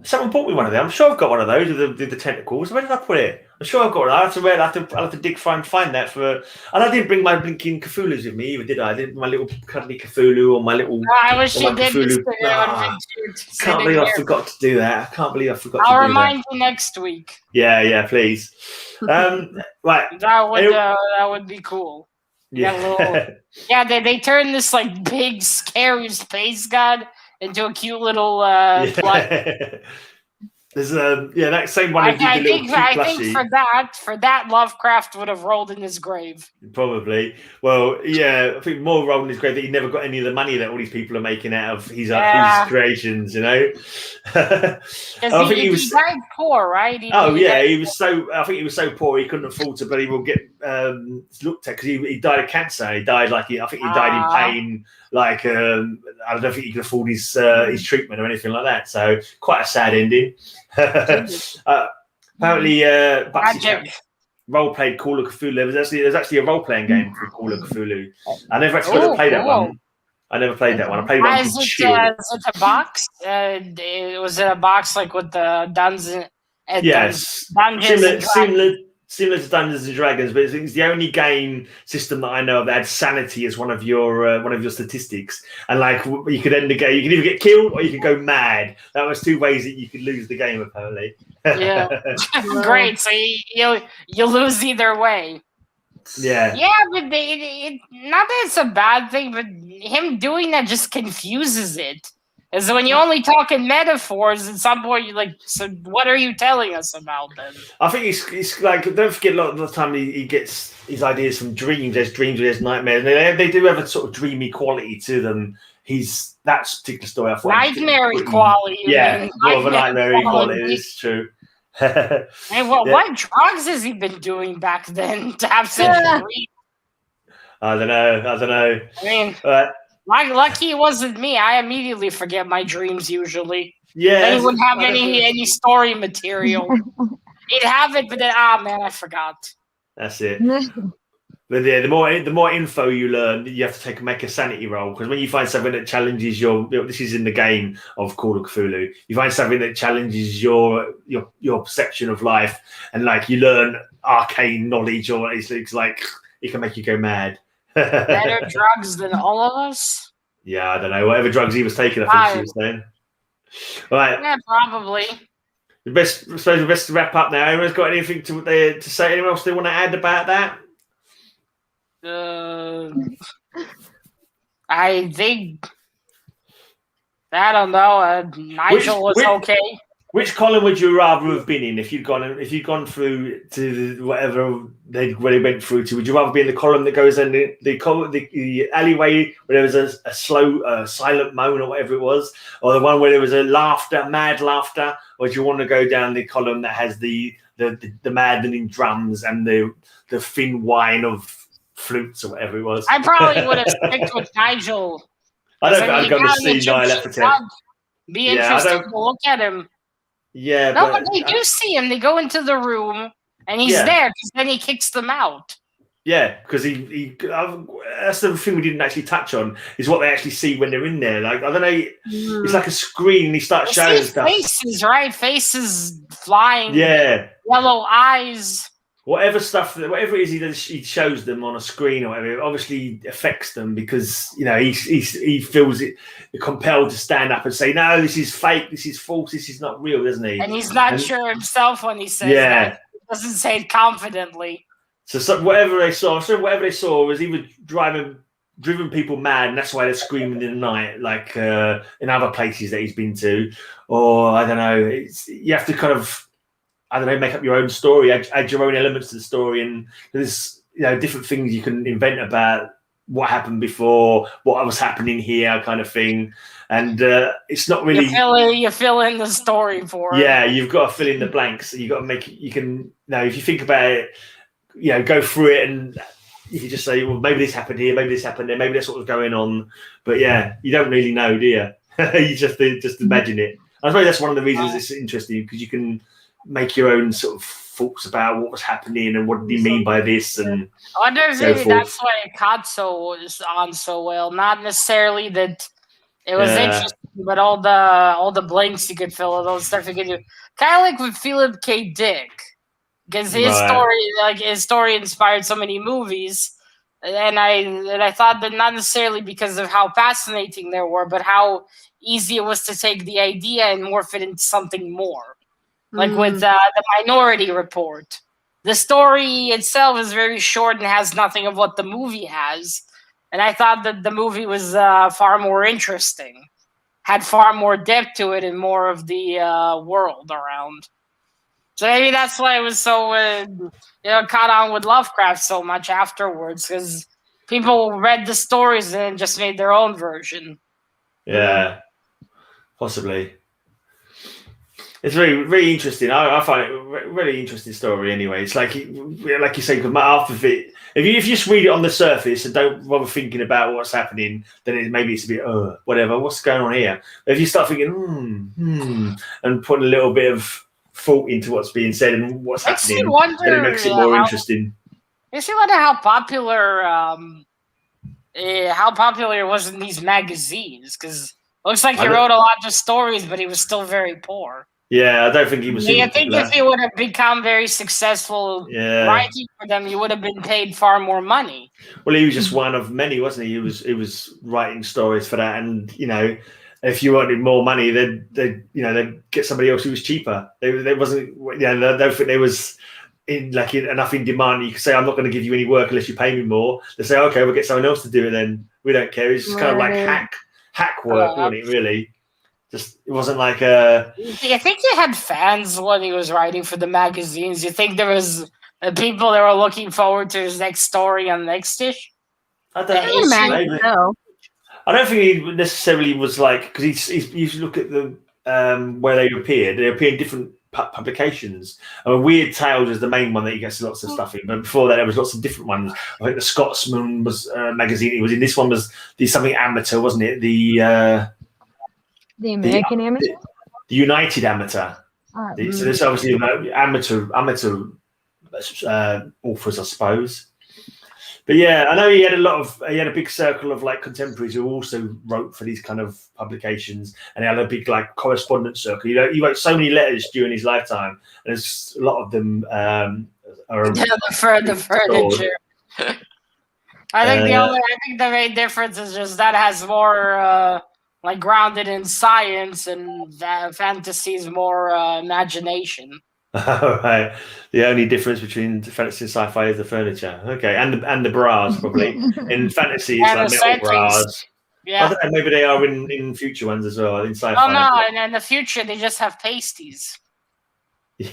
Someone bought me one of them. I'm sure I've got one of those with the tentacles. Where did I put it? I'm sure I've got it. I'll have to dig find that for. And I didn't bring my blinking Cthulhus with me either, did I? I didn't my little cuddly Cthulhu or my little. I wish you did. Can't believe I forgot to do that. I can't believe I forgot to do that. I'll remind you next week. Yeah, please. Right. That would be cool. Yeah. They turned this like big scary space god into a cute little There's that same one. I think for that Lovecraft would have rolled in his grave. Probably. Well, yeah, I think more rolled in his grave that he never got any of the money that all these people are making out of his creations. You know. I think he was died poor, right? He was so. I think he was so poor he couldn't afford to, but he will get looked at because he died of cancer. He died I think he died in pain. Like I don't think he could afford his treatment or anything like that. So quite a sad ending. Apparently, role played Call of Cthulhu. There's actually a role playing game called Call of Cthulhu. I never actually played that one. I never played that one. I played one. Is it a box? Was it a box like with the dungeons? Yes, similar to Dungeons and Dragons, but it's the only game system that I know of that had sanity as one of your statistics. And like you could end the game, you could either get killed or you could go mad. That was two ways that you could lose the game, apparently. Yeah, great. So you lose either way. Yeah. Yeah, but not that it's a bad thing, but him doing that just confuses it. Is when you only talk in metaphors, at some point you're like, so what are you telling us about then? I think it's like, don't forget, a lot of the time he gets his ideas from dreams. There's dreams, there's nightmares. They do have a sort of dreamy quality to them. That particular story, I thought, nightmare quality. Yeah, more of a nightmare quality. It's true. And what drugs has he been doing back then to have such a dream? I don't know. I mean, lucky it wasn't me. I immediately forget my dreams usually. Yeah, then he wouldn't have any story material. He'd have it, but then man, I forgot. That's it. But yeah, the more info you learn, you have to make a sanity roll, because when you find something that challenges this is in the game of Call of Cthulhu, you find something that challenges your perception of life, and like you learn arcane knowledge, or it looks like it can make you go mad. Better drugs than all of us? Yeah, I don't know. Whatever drugs he was taking, I think she was saying. Right. Yeah, probably. The best to wrap up now. Everyone's got anything to say? Anyone else they want to add about that? I think I don't know. Nigel was okay. Which column would you rather have been in if you'd gone through to whatever they went through to? Would you rather be in the column that goes in the alleyway where there was a slow silent moan or whatever it was, or the one where there was a mad laughter, or do you want to go down the column that has the maddening drums and the thin whine of flutes or whatever it was? I probably would have sticked with Nigel. I'd go to see Nyarlathotep. Be interesting to look at him. Yeah, no, but they do see him. They go into the room, and he's there because then he kicks them out. Yeah, because that's the thing we didn't actually touch on, is what they actually see when they're in there. Like, I don't know, it's like a screen, and he starts showing stuff. Faces, right? Faces flying. Yeah. Yellow eyes. Whatever it is he shows them on a screen or whatever, it obviously affects them, because he feels it compelled to stand up and say, no, this is fake, this is false, this is not real, doesn't he? And he's not sure himself when he says that. He doesn't say it confidently. So whatever they saw was either driven people mad, and that's why they're screaming in the night, like in other places that he's been to, or I don't know. You have to kind of, I don't know, make up your own story, add your own elements to the story, and there's different things you can invent about what happened before, what was happening here, kind of thing. And it's not really you fill in the story for it. Yeah, you've got to fill in the blanks. You've got to make it. You can now, if you think about it, go through it, and you can just say, well, maybe this happened here, maybe this happened there, maybe that's what was going on. But yeah, you don't really know, do you? You just imagine it. I suppose that's one of the reasons it's interesting, because you can make your own sort of thoughts about what was happening and what did he mean by this, and I wonder if maybe that's why it caught on so well. Not necessarily that it was interesting, but all the blanks you could fill, all those stuff you could do. Kind of like with Philip K. Dick, because his story inspired so many movies, and I thought that not necessarily because of how fascinating they were, but how easy it was to take the idea and morph it into something more. Like with the Minority Report. The story itself is very short and has nothing of what the movie has. And I thought that the movie was far more interesting. Had far more depth to it and more of the world around. So maybe that's why I was so caught on with Lovecraft so much afterwards, because people read the stories and just made their own version. Yeah, possibly. It's very, very interesting. I find it a really interesting story. Anyway, it's like you say, because half of it, if you just read it on the surface and don't bother thinking about what's happening, then maybe it's a bit whatever. What's going on here? But if you start thinking and putting a little bit of thought into what's being said and what's happening, then it makes it more interesting. You see, wonder how popular it was in these magazines, because it looks like he wrote a lot of stories, but he was still very poor. Yeah, I don't think he was. I think if he would have become very successul writing for them, he would have been paid far more money. Well, he was just one of many, wasn't he? He was writing stories for that, and if you wanted more money, they'd get somebody else who was cheaper. There wasn't, I don't think there was enough in demand. You could say, I'm not going to give you any work unless you pay me more. They say, okay, we'll get someone else to do it then. We don't care. It's just kind of like hack work, wasn't it, really? Just it wasn't like a. I think he had fans when he was writing for the magazines. You think there was people that were looking forward to his next story on the next issue? I don't know. No. I don't think he necessarily was like because he's you look at the where they appeared. They appear in different publications. I mean, Weird Tales is the main one that he gets lots of stuff in. But before that, there was lots of different ones. I think the Scotsman was magazine. He was in. This one was something amateur, wasn't it? The American Amateur, the United Amateur. So there's obviously amateur authors, I suppose. But yeah, I know he had a big circle of like contemporaries who also wrote for these kind of publications, and he had a big like correspondence circle. He wrote so many letters during his lifetime, and there's a lot of them are the furniture. I think the main difference is just that has more like grounded in science, and fantasy is more imagination. Right. The only difference between fantasy and sci-fi is the furniture. Okay, and the bras probably. In fantasy, it's like metal bras. Yeah. I don't know, maybe they are in future ones as well. In sci-fi. Oh no! And in the future, they just have pasties.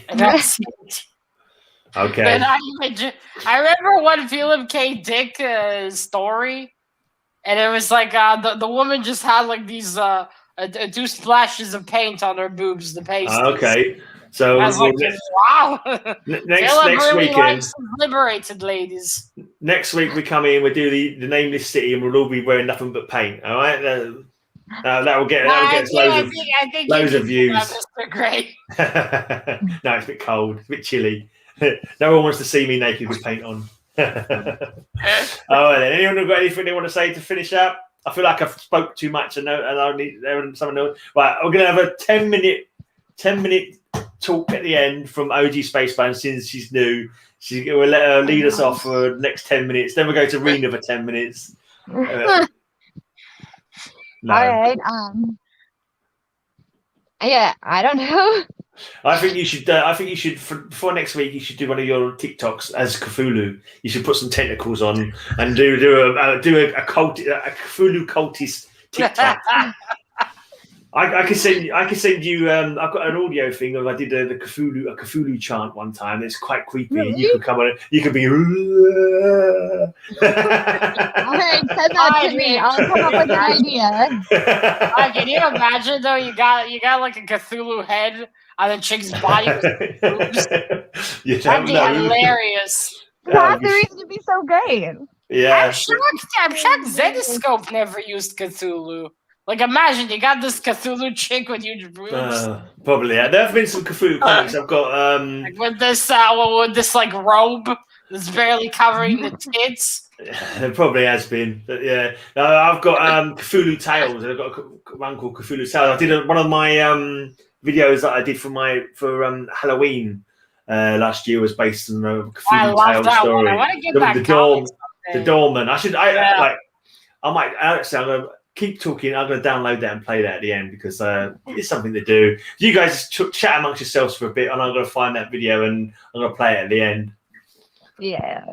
And that's it. Okay. And I remember one Philip K. Dick story, and it was like the woman just had like these 2 splashes of paint on her boobs. The pasties. Okay. So I was like, wow. Next weekend, liberated ladies. Next week we come in, we do the Nameless City, and we'll all be wearing nothing but paint. All right, that will get loads of views. Mr. Grey. No, it's a bit cold, it's a bit chilly. No one wants to see me naked with paint on. All right, then. Anyone got anything they want to say to finish up? I feel like I've spoke too much, and I need someone else. Right, we're gonna have a 10-minute talk at the end from OG Spacebunzz since she's new. We'll let her lead us off for the next 10 minutes. Then we'll go to Rina for 10 minutes. No. All right. Yeah, I don't know. I think you should for next week. You should do one of your TikToks as Cthulhu. You should put some tentacles on and do a Cthulhu cultist TikTok. I can send you. I've got an audio thing of I did the Cthulhu chant one time. It's quite creepy. Really? You could come on. You could be. All right, send that to me. I'll come up with an idea. Can you imagine though? You got like a Cthulhu head on a chick's body with boobs. That'd be hilarious. That's the reason to be so great. Yeah. I'm shocked Zetascope never used Cthulhu. Like, imagine you got this Cthulhu chick with huge boobs. Probably, yeah. There have been some Cthulhu comics. I've got like with this like robe that's barely covering the tits. There probably has been, but yeah. I've got Cthulhu Tales. I've got one called Cthulhu Tales. I did one of my videos that I did for Halloween last year was based on a Cthulhu Tales story. I want to get the Doorman. I might actually. I'm gonna keep talking. I'm going to download that and play that at the end because it's something to do. You guys chat amongst yourselves for a bit, and I'm going to find that video and I'm going to play it at the end. Yeah.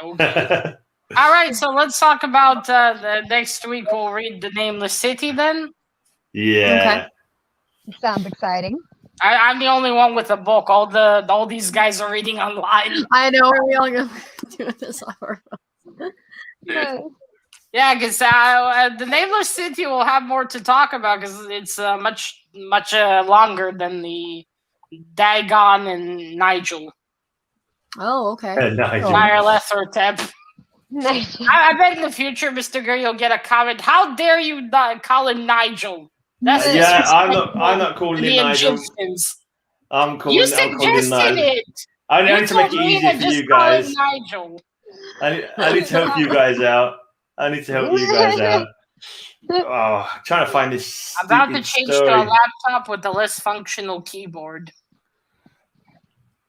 Okay. All right. So let's talk about the next week. We'll read The Nameless City then. Yeah. Okay. Sounds exciting. I'm the only one with a book. All these guys are reading online. I know. We're all going to do this on our phone. Yeah, because The Nameless City will have more to talk about because it's much longer than the Dagon and Nigel. Oh, okay. Nyarlathotep. I bet in the future, Mr. Gray, you'll get a comment. How dare you call him Nigel? That's I'm not calling him Nigel. Egyptians. I'm calling you him Nigel. it. I need to make it easier for you guys. Nigel. I need to help you guys out. Oh, trying to find this. I'm about to change to a laptop with a less functional keyboard.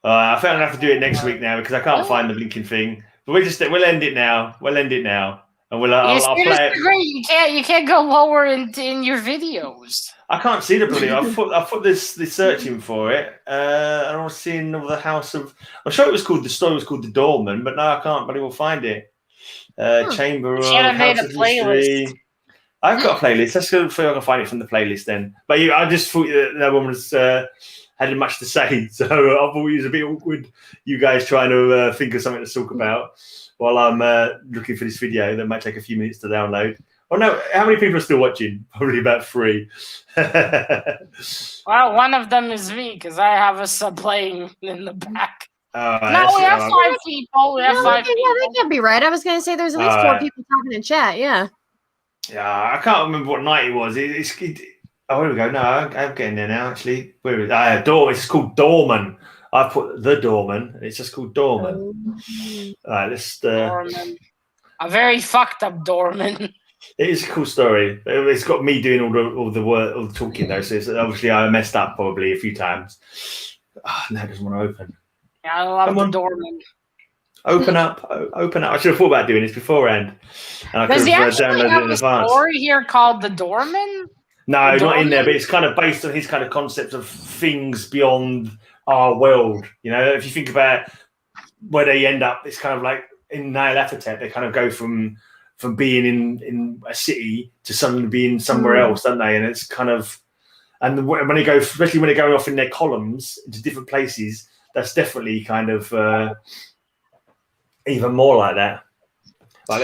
I think I'll have to do it next week now because I can't find the blinking thing. But we'll end it now. And I'll play it. You can't go lower in your videos. I can't see the bloody. I put this searching for it. And I was seeing the House of. I'm sure the story was called The Doorman, but no, I can't. But I will find it. Chamber of Should have made a playlist. Mystery. I've got a playlist. Let's go see if I can find it from the playlist then. But I just thought that no one was hadn't much to say, so I thought it was a bit awkward. You guys trying to think of something to talk about while I'm looking for this video that might take a few minutes to download. Oh no! How many people are still watching? Probably about 3. Well, one of them is me because I have a sub playing in the back. No, we have 5 people. We have 5 people. Yeah, that can't be right. I was going to say there's at least 4 people talking in chat. Yeah. Yeah, I can't remember what night it was. Oh, here we go. No, I'm getting there now. Actually, where is it? It's called Dorman. I put the Dorman. It's just called Dorman. All right, let's. Dorman. A very fucked up Dorman. It is a cool story. It's got me doing all the work, all the talking though. So obviously I messed up probably a few times. Now it doesn't want to open. Yeah, I love the Dorman. Open up. I should have thought about doing this beforehand. Does he actually have a story here called the Dorman? No, not in there, but it's kind of based on his kind of concept of things beyond our world. You know, if you think about where they end up, it's kind of like in Nyarlathotep, they kind of go from being in a city to suddenly being somewhere else, don't they? And it's kind of, and when they go, especially when they're going off in their columns into different places, that's definitely kind of even more like that. I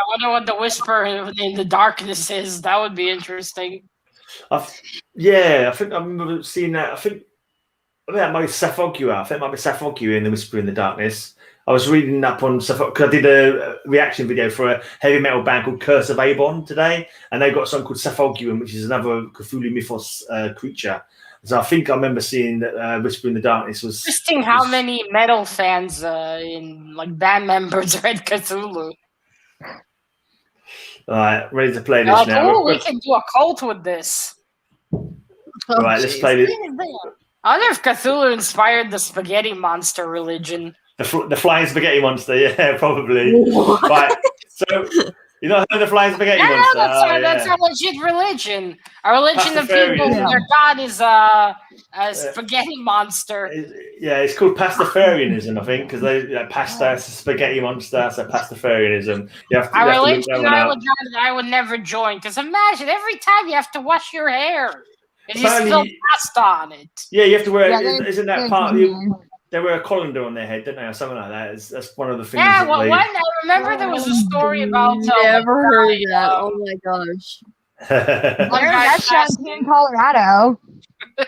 wonder what the whisper in the darkness is. That would be interesting. I think I remember seeing that. I think that might be Saphogia. I think it might be Saphogia in the Whisper in the Darkness. I was reading up on Saphogia because I did a reaction video for a heavy metal band called Curse of Abon today, and they've got something called Saphogia, which is another Cthulhu mythos creature. So I think I remember seeing that Whisper in the Darkness was interesting. How many metal fans in like band members read Cthulhu? All right, ready to play this now. Cool, we can do a cult with this. Right, let's play this. I wonder if Cthulhu inspired the spaghetti monster religion. The flying spaghetti monster, yeah, probably. Right, so you not heard the flying spaghetti monster? That's a legit religion. A religion of people their god is a spaghetti monster. It's called Pastafarianism, I think, because pasta is a spaghetti monster, so Pastafarianism. You have to, a religion I would never join, because imagine every time you have to wash your hair. And you spill pasta on it. Yeah, you have to wear. Isn't that part of you? They wear a colander on their head, don't they, or something like that? That's one of the things. Yeah, I remember there was a story about. Never heard of that. Oh my gosh. There are restaurants here in Colorado,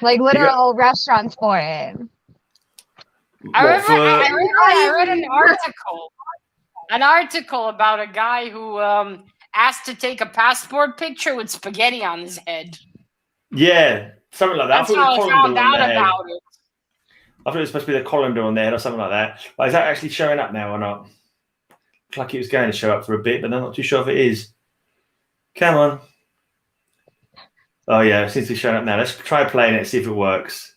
like literal restaurants for it. I read an article about a guy who asked to take a passport picture with spaghetti on his head. Yeah, something like that. That's how I found out about it. I thought it was supposed to be the colander on their head or something like that. But is that actually showing up now or not? Looks like it was going to show up for a bit, but I'm not too sure if it is. Come on. Oh, yeah, it seems to be showing up now. Let's try playing it, see if it works.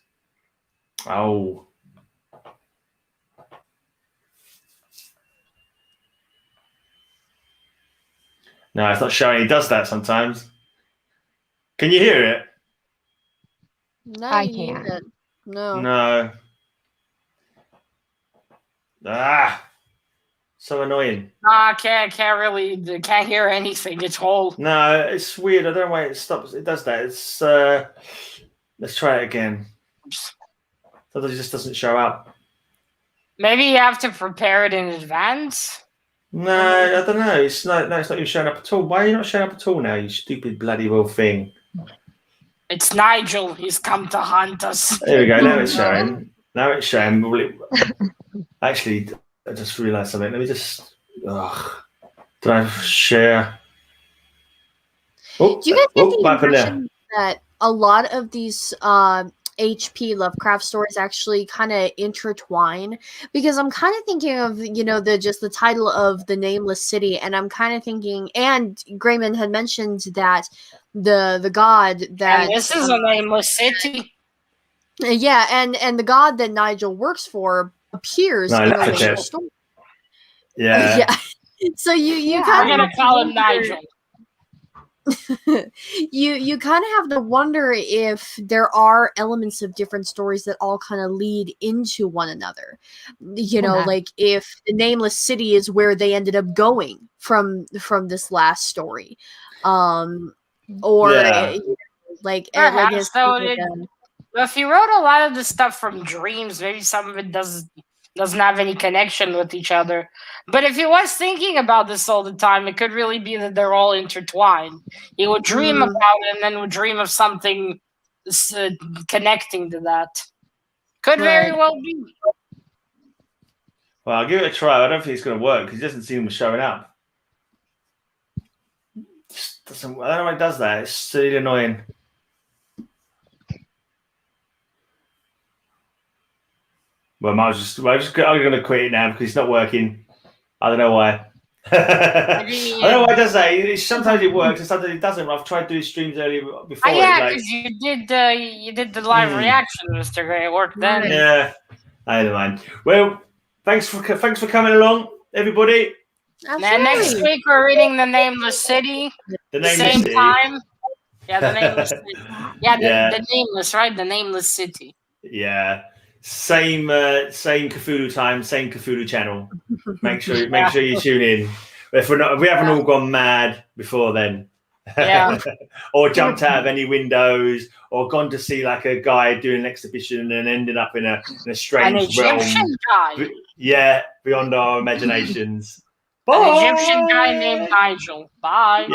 Oh. No, it's not showing. It does that sometimes. Can you hear it? No, I can't. No. So annoying. I can't hear anything at all. No, it's weird. I don't know why it stops. It does that. It's let's try it again. Sometimes it just doesn't show up. Maybe you have to prepare it in advance. No, I don't know. It's not even showing up at all. Why are you not showing up at all now, you stupid bloody well thing? It's Nigel. He's come to hunt us. There we go. Now it's showing. Actually, I just realised something. Let me just. Did I share? Do you guys get the impression that a lot of these HP Lovecraft stories actually kind of intertwine? Because I'm kind of thinking of the title of The Nameless City, and I'm kind of thinking, and Greyman had mentioned that the god that and this is a nameless city. Yeah, and the god that Nigel works for appears in a later story. Yeah. So you I'm gonna call him Nigel. you kind of have to wonder if there are elements of different stories that all kind of lead into one another. You know, like if the Nameless City is where they ended up going from this last story, or like perhaps, if he wrote a lot of the stuff from dreams, maybe some of it doesn't have any connection with each other. But if he was thinking about this all the time, it could really be that they're all intertwined. He would dream about it and then would dream of something connecting to that. Could very well be. Well, I'll give it a try. I don't think it's going to work because he doesn't seem to be showing up. I don't know why it does that. It's really annoying. Well, I'm going to quit it now because it's not working. I don't know why. I don't know why it does that. Sometimes it works and sometimes it doesn't. I've tried to do streams earlier before. Yeah, because you did the live reaction, Mr. Gray. It worked then. Yeah, I don't mind. Well, thanks for coming along, everybody. And next week we're reading The Nameless City. The Nameless Same City. time. Yeah, The Nameless City. The Nameless, right? The Nameless City. Yeah. Same Cthulhu time, same Cthulhu channel. Make sure you tune in. If we haven't all gone mad before then. Yeah. Or jumped out of any windows, or gone to see like a guy doing an exhibition and ended up in a strange realm. Guy. Yeah, beyond our imaginations. An Egyptian guy named Nigel. Bye. Yeah.